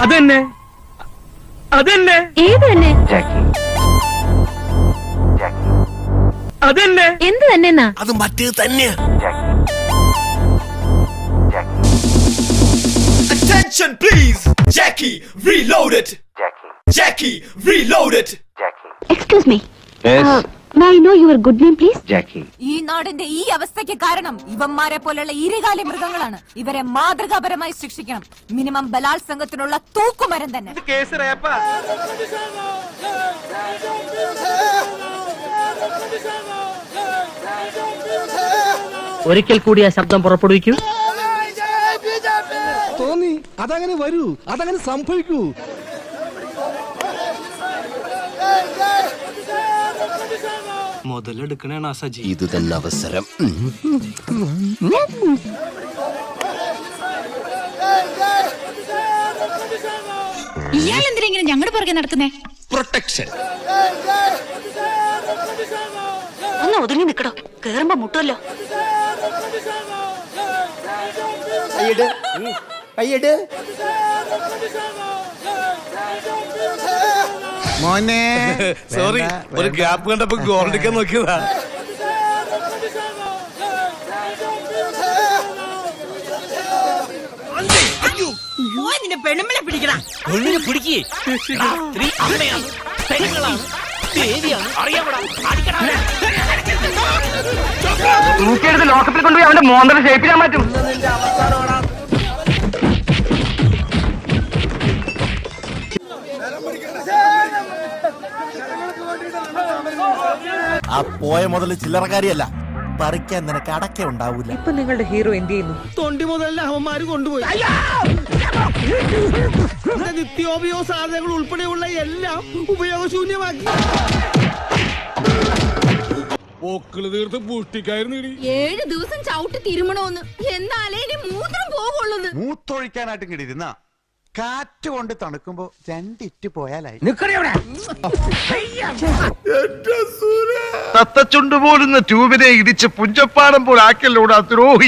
അതെന്നെ അതെന്നെ ഏത് തന്നെ അതെന്നെ എന്ത് തന്നെ അത് മറ്റേത് തന്നെയാ. Attention please, Jackie reloaded. Jackie reloaded. Excuse me may I know your good name please? ഈ നാടിന്റെ ഈ അവസ്ഥയ്ക്ക് കാരണം ഇവന്മാരെ പോലുള്ള ഈരുകാലി മൃഗങ്ങളാണ്. ഇവരെ മാതൃകാപരമായി ശിക്ഷിക്കണം. മിനിമം ബലാത്സംഗത്തിനുള്ള തൂക്കുമരം തന്നെ. ഒരിക്കൽ കൂടി ആ ശബ്ദം പുറപ്പെടുവിക്കൂ. തോന്നി അതങ്ങനെ വരൂ, അതങ്ങനെ സംഭവിക്കൂ. മുതലെടുക്കണേണ് ആ സജി. ഇത് തന്നെ അവസരം. ഇയാൾ എന്തിനാ ഇങ്ങനെ ഞങ്ങളുടെ പുറകെ നടക്കുന്നേ? പ്രൊട്ടക്ഷൻ. ഒന്ന് ഒതുങ്ങി നിക്കടോ, കേറുമ്പോ മുട്ടുമല്ലോ. മോനെ സോറി, ഒരു ഗ്യാപ്പ് കണ്ടപ്പോ ഗോൾഡിക്കാൻ നോക്കിയതാ. പെണ്ണുമ്പളെ പിടിക്കടാ. പെണ്ണിനെ പിടിക്കേ. സ്ത്രീ അമ്മയാണ്, പെണ്ണുങ്ങളാണ്, ദേവിയാണ്, അറിയാമടാ. തൂക്കിയെടുത്ത് ലോക്കപ്പിൽ കൊണ്ടുപോയി അവന്റെ മോന്തല ഷേപ്പിലാൻ പറ്റും. ആ പോയ മുതൽ ചില്ലറക്കാരിയല്ല, പറിക്കാൻ നിനക്ക് അടക്ക ഉണ്ടാവൂല. ഇപ്പൊ നിങ്ങളുടെ ഹീറോ എന്ത് ചെയ്യുന്നു? തൊണ്ടി മുതലല്ല അവന്മാര് കൊണ്ടുപോയി. നിത്യോപയോഗ സാധനങ്ങൾ ഉൾപ്പെടെയുള്ള എല്ലാം ഉപയോഗശൂന്യമാക്കി. പോക്കള് തീർത്ത് പുഷ്ടിക്കായിരുന്നു. 7 ദിവസം ചവിട്ടി തിരുമണോന്ന്, എന്നാലേ ഇനി മൂത്രം പോകുള്ളത്. മൂത്തൊഴിക്കാനായിട്ട് കിട്ടിയിരുന്ന കാറ്റ് കൊണ്ട് തണുക്കുമ്പോ രണ്ടിറ്റ് പോയാലായി. തത്തച്ചുണ്ട് പോലുന്ന ട്യൂബിനെ ഇടിച്ച് പുഞ്ചപ്പാടം പോലാക്കല്ലോടാ ദ്രോഹി.